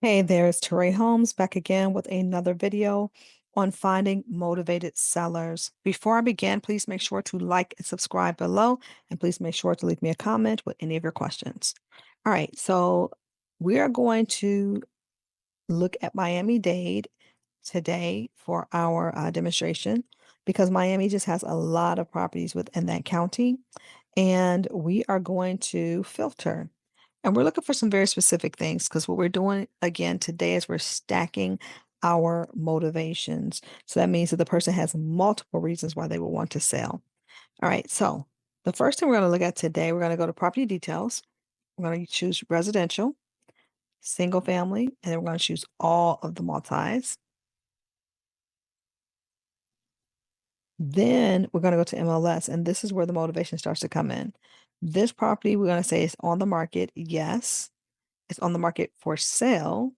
Hey there, it's Teray Holmes back again with another video on finding motivated sellers. Before I begin, please make sure to like and subscribe below, and please make sure to leave me a comment with any of your questions. All right, so we are going to look at Miami-Dade today for our demonstration because Miami just has a lot of properties within that county, and we are going to filter. And we're looking for some very specific things because what we're doing again today is we're stacking our motivations. So that means that the person has multiple reasons why they would want to sell. All right, so the first thing we're going to look at today, we're going to go to property details. We're going to choose residential, single family, and then we're going to choose all of the multis. Then we're going to go to MLS, and this is where the motivation starts to come in. This property, we're going to say is on the market. Yes, it's on the market for sale.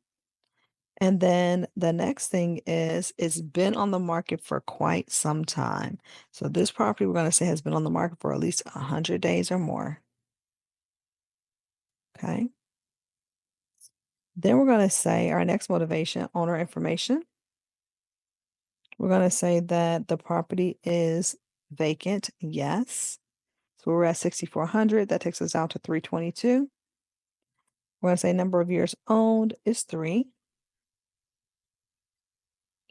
And then the next thing is it's been on the market for quite some time. So this property we're going to say has been on the market for at least 100 days or more. Okay. Then we're going to say our next motivation, owner information. We're going to say that the property is vacant. Yes. So we're at 6,400. That takes us down to 322. We're going to say number of years owned is 3.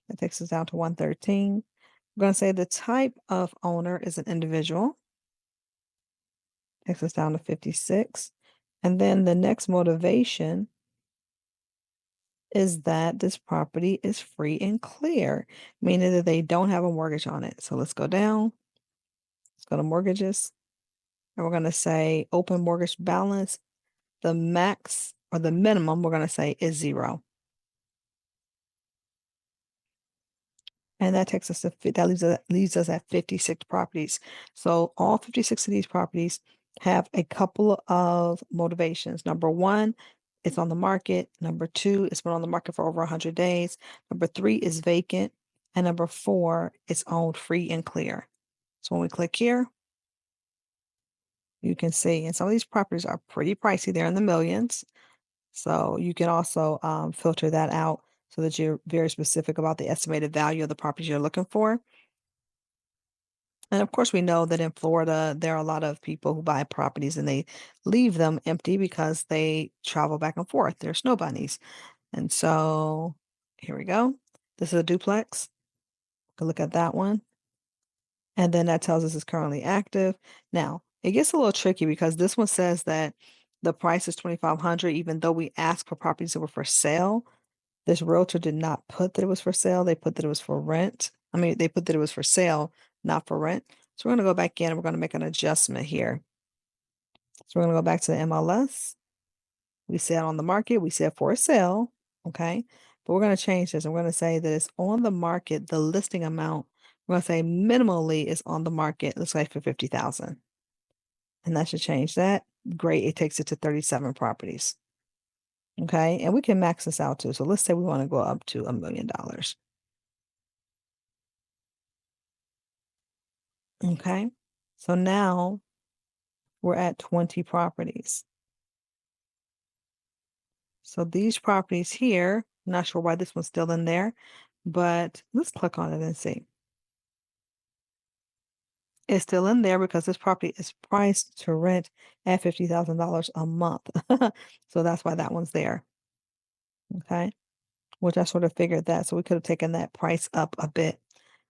That takes us down to 113. We're going to say the type of owner is an individual. Takes us down to 56. And then the next motivation is that this property is free and clear, meaning that they don't have a mortgage on it. So let's go down. Let's go to mortgages. And we're going to say open mortgage balance. The max or the minimum we're going to say is 0. And that takes us to that leaves us at 56 properties. So all 56 of these properties have a couple of motivations. Number one, it's on the market. Number two, it's been on the market for over 100 days. Number three is vacant. And number four, it's owned free and clear. So when we click here, you can see, and some of these properties are pretty pricey. They're in the millions. So you can also filter that out so that you're very specific about the estimated value of the properties you're looking for. And of course, we know that in Florida, there are a lot of people who buy properties and they leave them empty because they travel back and forth. They're snow bunnies. And so here we go. This is a duplex. We can look at that one. And then that tells us it's currently active. Now, it gets a little tricky because this one says that the price is 2,500, even though we asked for properties that were for sale. This realtor did not put that it was for sale. They put that it was for rent. I mean, they put that it was for sale, not for rent. So we're going to go back in and we're going to make an adjustment here. So we're going to go back to the MLS. We said on the market, we said for sale. Okay. But we're going to change this. And we're going to say that it's on the market, the listing amount. We're going to say minimally is on the market. Looks like for 50,000. And that should change that. Great. It takes it to 37 properties. Okay. And we can max this out too. So let's say we want to go up to $1 million. Okay. So now we're at 20 properties. So these properties here, not sure why this one's still in there, but let's click on it and see. It's still in there because this property is priced to rent at $50,000 a month. So that's why that one's there. Okay. Which I sort of figured that. So we could have taken that price up a bit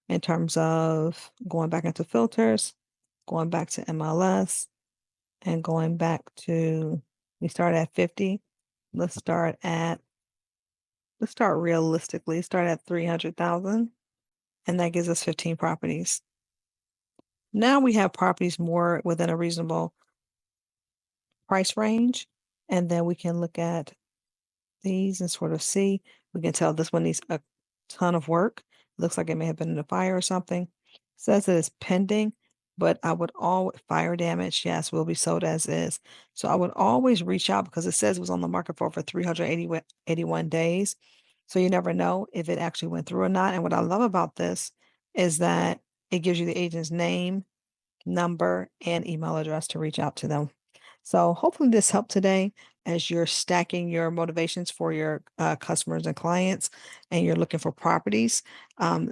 in terms of going back into filters, going back to MLS, and going back to, we start at 50. Let's start realistically, start at 300,000, and that gives us 15 properties. Now we have properties more within a reasonable price range, and then we can look at these and sort of see. We can tell this one needs a ton of work. Looks like it may have been in a fire or something. Says that it's pending, but I would always, fire damage, yes, will be sold as is. So I would always reach out because it says it was on the market for over 381 days. So you never know if it actually went through or not. And what I love about this is that it gives you the agent's name, number, and email address to reach out to them. So hopefully this helped today. as you're stacking your motivations for your customers and clients, and you're looking for properties,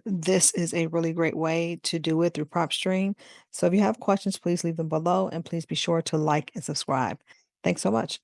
this is a really great way to do it through PropStream. So if you have questions, please leave them below and please be sure to like and subscribe. Thanks so much.